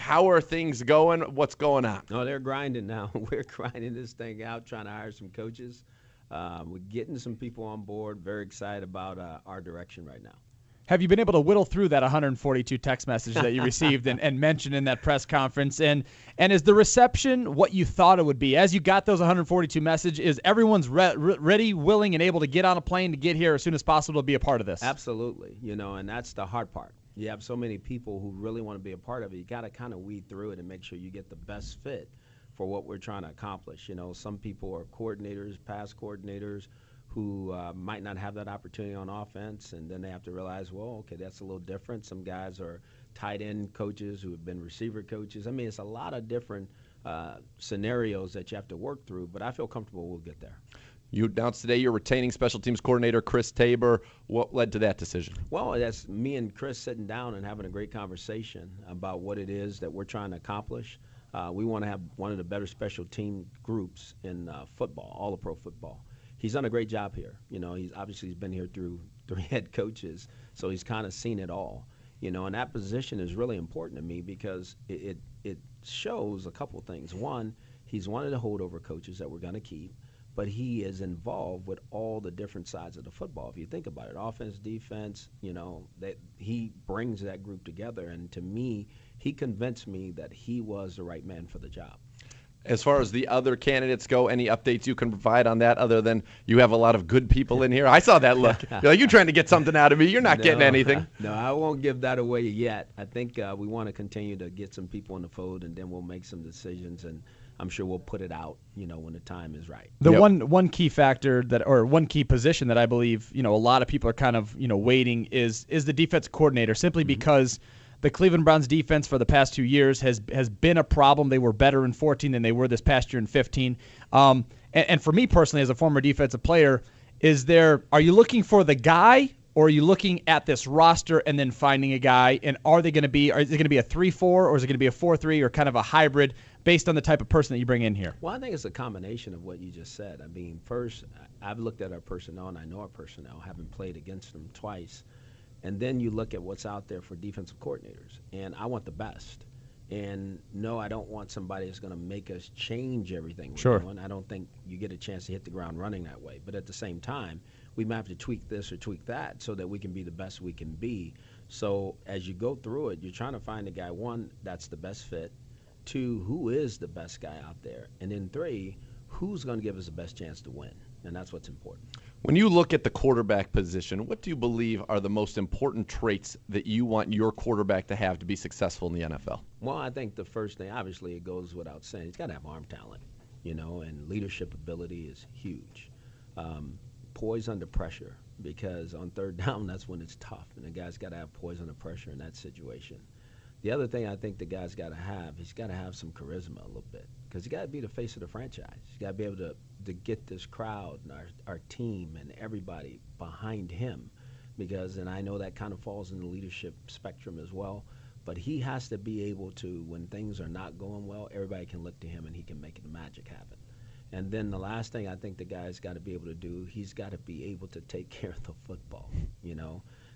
How are things going? What's going on? No, they're grinding now. We're grinding this thing out, trying to hire some coaches. We're getting some people on board. Very excited about our direction right now. Have you been able to whittle through that 142 text message that you received and mentioned in that press conference? And is the reception what you thought it would be? As you got those 142 messages, is everyone's ready, willing, and able to get on a plane to get here as soon as possible to be a part of this? Absolutely. And that's the hard part. You have so many people who really want to be a part of it. You got to kind of weed through it and make sure you get the best fit for what we're trying to accomplish. Some people are coordinators, past coordinators, who might not have that opportunity on offense, and then they have to realize, well, okay, that's a little different. Some guys are tight end coaches who have been receiver coaches. I mean, it's a lot of different scenarios that you have to work through, but I feel comfortable we'll get there. You announced today you're retaining special teams coordinator Chris Tabor. What led to that decision? Well, that's me and Chris sitting down and having a great conversation about what it is that we're trying to accomplish. We want to have one of the better special team groups in football, all of pro football. He's done a great job here. He's been here through 3 head coaches, so he's kind of seen it all. And that position is really important to me because it shows a couple things. One, he's one of the holdover coaches that we're going to keep, but he is involved with all the different sides of the football. If you think about it, offense, defense, that he brings that group together. And to me, he convinced me that he was the right man for the job. As far as the other candidates go, any updates you can provide on that other than you have a lot of good people in here? I saw that look. You're trying to get something out of me. You're not getting anything. No, I won't give that away yet. I think we want to continue to get some people in the fold, and then we'll make some decisions, and I'm sure we'll put it out, when the time is right. The one key factor or one key position that I believe, a lot of people are kind of, waiting is the defense coordinator, simply because the Cleveland Browns defense for the past 2 years has been a problem. They were better in 14 than they were this past year in 15. And for me personally, as a former defensive player, are you looking for the guy, or are you looking at this roster and then finding a guy? And is it going to be a 3-4, or is it going to be a 4-3, or kind of a hybrid based on the type of person that you bring in here? Well, I think it's a combination of what you just said. I mean, first, I've looked at our personnel, and I know our personnel, having played against them twice. And then you look at what's out there for defensive coordinators. And I want the best. And no, I don't want somebody that's going to make us change everything we're doing. I don't think you get a chance to hit the ground running that way. But at the same time, we might have to tweak this or tweak that so that we can be the best we can be. So as you go through it, you're trying to find a guy, one, that's the best fit. Two, who is the best guy out there? And then three, who's going to give us the best chance to win? And that's what's important. When you look at the quarterback position, what do you believe are the most important traits that you want your quarterback to have to be successful in the NFL? Well, I think the first thing, obviously, it goes without saying, he's got to have arm talent, and leadership ability is huge. Poise under pressure, because on third down, that's when it's tough, and the guy's got to have poise under pressure in that situation. The other thing I think the guy's got to have, he's got to have some charisma a little bit, because he's got to be the face of the franchise. He's got to be able to get this crowd and our team and everybody behind him, and I know that kind of falls in the leadership spectrum as well, but he has to be able to, when things are not going well, everybody can look to him and he can make the magic happen. And then the last thing I think the guy's got to be able to do, he's got to be able to take care of the football,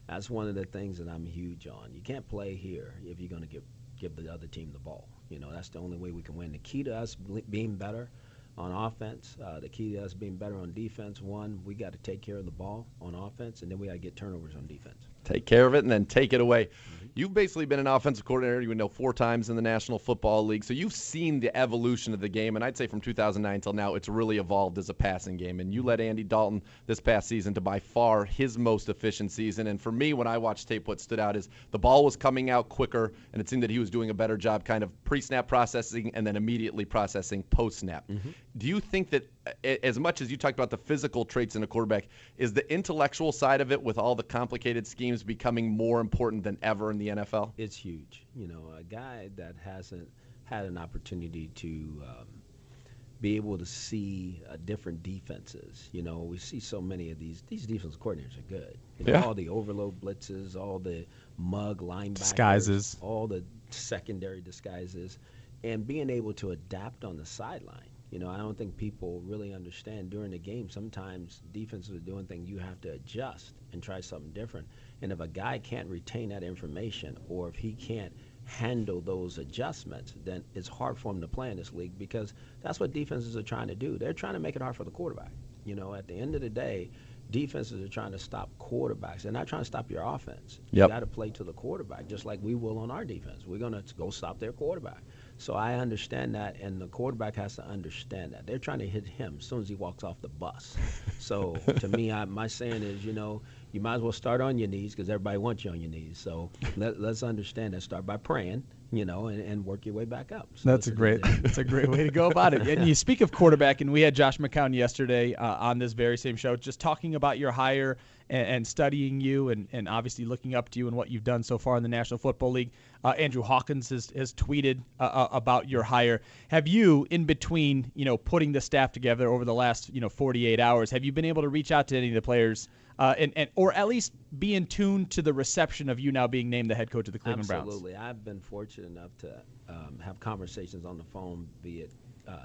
That's one of the things that I'm huge on. You can't play here if you're going to give the other team the ball. That's the only way we can win. The key to us being better on offense, the key to us being better on defense, one, we got to take care of the ball on offense, and then we got to get turnovers on defense. Take care of it and then take it away. You've basically been an offensive coordinator, 4 times in the National Football League, so you've seen the evolution of the game, and I'd say from 2009 till now it's really evolved as a passing game, and you led Andy Dalton this past season to by far his most efficient season, and for me, when I watched tape, what stood out is the ball was coming out quicker, and it seemed that he was doing a better job kind of pre-snap processing and then immediately processing post-snap. Do you think that as much as you talked about the physical traits in a quarterback, is the intellectual side of it with all the complicated schemes becoming more important than ever in the NFL? It's huge. A guy that hasn't had an opportunity to be able to see different defenses. We see so many of these defensive coordinators are good. All the overload blitzes, all the mug linebackers, disguises, all the secondary disguises, and being able to adapt on the sideline. I don't think people really understand during the game. Sometimes defenses are doing things you have to adjust and try something different. And if a guy can't retain that information, or if he can't handle those adjustments, then it's hard for them to play in this league, because that's what defenses are trying to do. They're trying to make it hard for the quarterback. You know, at the end of the day, defenses are trying to stop quarterbacks. They're not trying to stop your offense. Yep. You got to play to the quarterback, just like we will on our defense. We're going to go stop their quarterback. So I understand that, and the quarterback has to understand that. They're trying to hit him as soon as he walks off the bus. So to me, my saying is, you know, you might as well start on your knees, because everybody wants you on your knees. So let's understand that. Start by praying, you know, and work your way back up. So that's a great way to go about it. And you speak of quarterback, and we had Josh McCown yesterday on this very same show, just talking about your hire and studying you, and obviously looking up to you and what you've done so far in the National Football League. Andrew Hawkins has tweeted about your hire. Have you, in between, you know, putting the staff together over the last, 48 hours, have you been able to reach out to any of the players and or at least be in tune to the reception of you now being named the head coach of the Cleveland Browns? Absolutely. I've been fortunate enough to have conversations on the phone, be it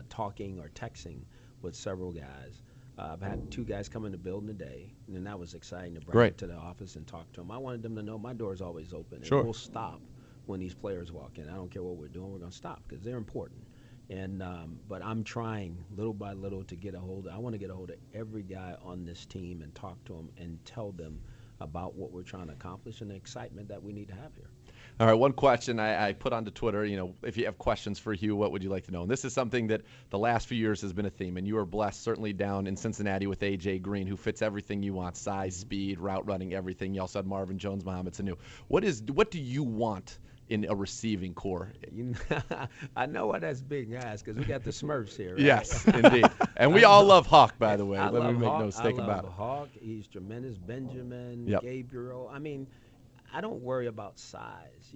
talking or texting with several guys. I've had 2 guys come in the building today, and that was exciting to bring them to the office and talk to them. I wanted them to know my door is always open. Sure. And we'll stop when these players walk in. I don't care what we're doing. We're going to stop because they're important. And but I'm trying little by little to get a hold of. I want to get a hold of every guy on this team and talk to them and tell them about what we're trying to accomplish and the excitement that we need to have here. All right, one question I put onto Twitter, if you have questions for Hugh, what would you like to know? And this is something that the last few years has been a theme, and you are blessed certainly down in Cincinnati with A.J. Green, who fits everything you want, size, speed, route running, everything. You also had Marvin Jones, Mohamed Sanu. What do you want in a receiving core? I know why that's being asked, because we got the Smurfs here, right? Yes, indeed. And we all love Hawk, by the way. Let me make no mistake about it. I love Hawk. He's tremendous. Benjamin, Yep. Gabriel. I mean, I don't worry about size,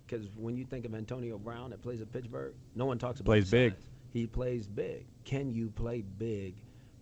because when you think of Antonio Brown that plays at Pittsburgh, no one talks about Plays size. big. He plays big. Can you play big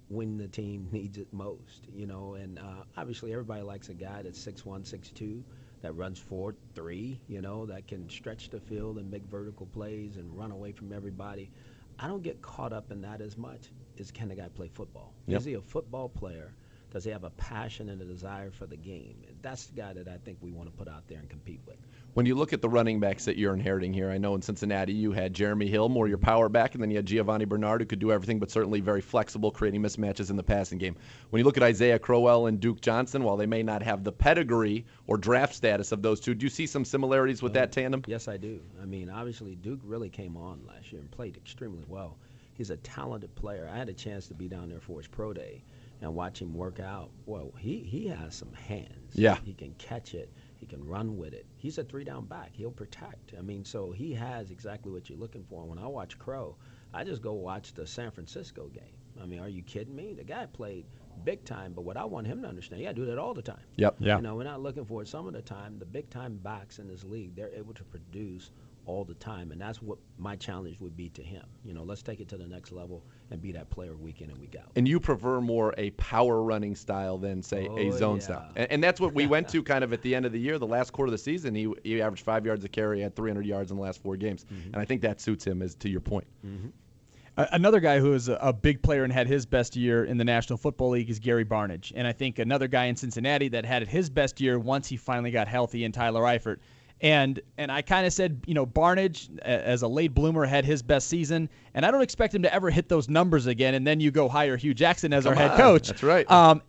when the team needs it most? And obviously everybody likes a guy that's 6'1", 6'2", that runs 4.3, that can stretch the field and make vertical plays and run away from everybody. I don't get caught up in that as much as can the guy play football. Yep. Is he a football player? Does he have a passion and a desire for the game? That's the guy that I think we want to put out there and compete with. When you look at the running backs that you're inheriting here, I know in Cincinnati you had Jeremy Hill, more your power back, and then you had Giovanni Bernard, who could do everything, but certainly very flexible, creating mismatches in the passing game. When you look at Isaiah Crowell and Duke Johnson, while they may not have the pedigree or draft status of those two, do you see some similarities with that tandem? Yes, I do. I mean, obviously Duke really came on last year and played extremely well. He's a talented player. I had a chance to be down there for his pro day and watch him work out. Well, he has some hands. Yeah. He can catch it. He can run with it. He's a 3-down back. He'll protect. I mean, so he has exactly what you're looking for. When I watch Crow, I just go watch the San Francisco game. I mean, are you kidding me? The guy played big time, but what I want him to understand, you got to do that all the time. Yep. Yeah. We're not looking for it some of the time. The big-time backs in this league, they're able to produce all the time, and that's what my challenge would be to him. Let's take it to the next level and be that player week in and week out. And you prefer more a power running style than, say, a zone style. And that's what we went to kind of at the end of the year, the last quarter of the season. He averaged 5 yards a carry, had 300 yards in the last 4 games. Mm-hmm. And I think that suits him, as to your point. Mm-hmm. Another guy who is a big player and had his best year in the National Football League is Gary Barnidge. And I think another guy in Cincinnati that had his best year once he finally got healthy in Tyler Eifert. And I kind of said, Barnidge, as a late bloomer, had his best season, and I don't expect him to ever hit those numbers again, and then you go hire Hugh Jackson as our head coach. That's right. And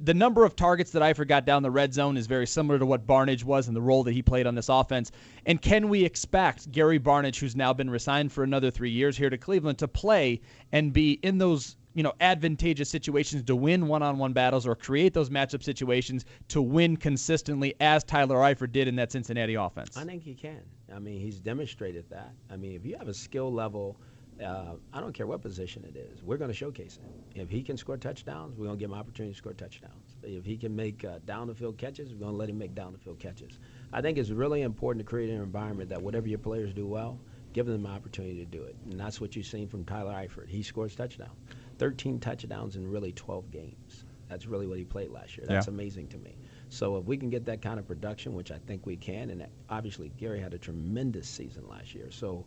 the number of targets that Eifert got down the red zone is very similar to what Barnidge was and the role that he played on this offense. And can we expect Gary Barnidge, who's now been resigned for another 3 years here to Cleveland, to play and be in those advantageous situations to win one-on-one battles or create those matchup situations to win consistently, as Tyler Eifert did in that Cincinnati offense? I think he can. I mean, he's demonstrated that. I mean, if you have a skill level, I don't care what position it is, we're going to showcase it. If he can score touchdowns, we're going to give him opportunity to score touchdowns. If he can make down-the-field catches, we're going to let him make down-the-field catches. I think it's really important to create an environment that whatever your players do well, give them an opportunity to do it. And that's what you've seen from Tyler Eifert. He scores touchdowns. 13 touchdowns in really 12 games. That's really what he played last year. That's amazing to me. So if we can get that kind of production, which I think we can, and obviously Gary had a tremendous season last year, so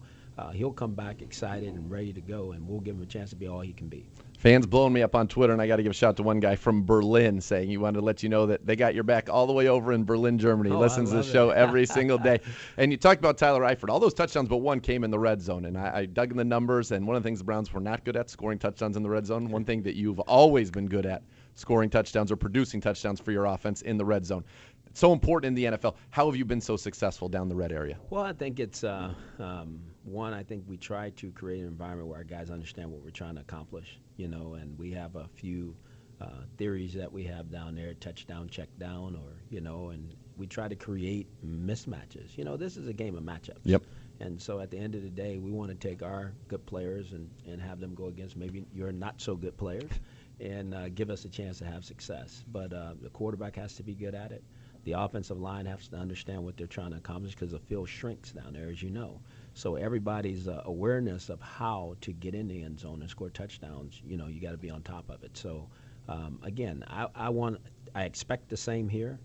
he'll come back excited and ready to go, and we'll give him a chance to be all he can be. Fans blowing me up on Twitter, and I got to give a shout out to one guy from Berlin saying he wanted to let you know that they got your back all the way over in Berlin, Germany. He listens to the show every single day. And you talked about Tyler Eifert. All those touchdowns but one came in the red zone. And I dug in the numbers, and one of the things the Browns were not good at, scoring touchdowns in the red zone. One thing that you've always been good at, scoring touchdowns or producing touchdowns for your offense in the red zone. It's so important in the NFL. How have you been so successful down the red area? Well, I think it's, one, I think we try to create an environment where our guys understand what we're trying to accomplish, and we have a few theories that we have down there, touchdown, check down, or, and we try to create mismatches. This is a game of matchups. Yep. And so at the end of the day, we want to take our good players and have them go against maybe your not so good players and give us a chance to have success. But the quarterback has to be good at it. The offensive line has to understand what they're trying to accomplish because the field shrinks down there, as you know. So everybody's awareness of how to get in the end zone and score touchdowns, you got to be on top of it. So, again, I expect the same here.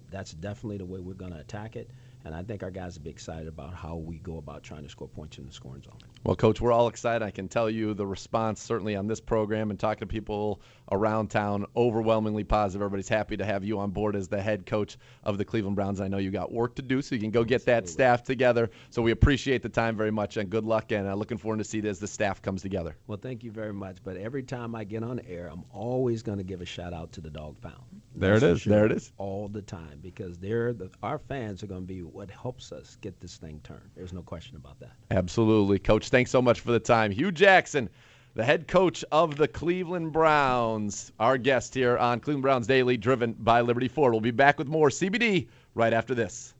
That's definitely the way we're going to attack it. And I think our guys will be excited about how we go about trying to score points in the scoring zone. Well, Coach, we're all excited. I can tell you the response, certainly on this program and talking to people around town, overwhelmingly positive. Everybody's happy to have you on board as the head coach of the Cleveland Browns. I know you got work to do, so you can go get that staff together. So we appreciate the time very much, and good luck, and looking forward to see it as the staff comes together. Well, thank you very much. But every time I get on air, I'm always going to give a shout-out to the Dog Pound. There it is. There it is. All the time, because our fans are going to be what helps us get this thing turned. There's no question about that. Absolutely. Coach, thanks so much for the time. Hugh Jackson, the head coach of the Cleveland Browns, our guest here on Cleveland Browns Daily, driven by Liberty Ford. We'll be back with more CBD right after this.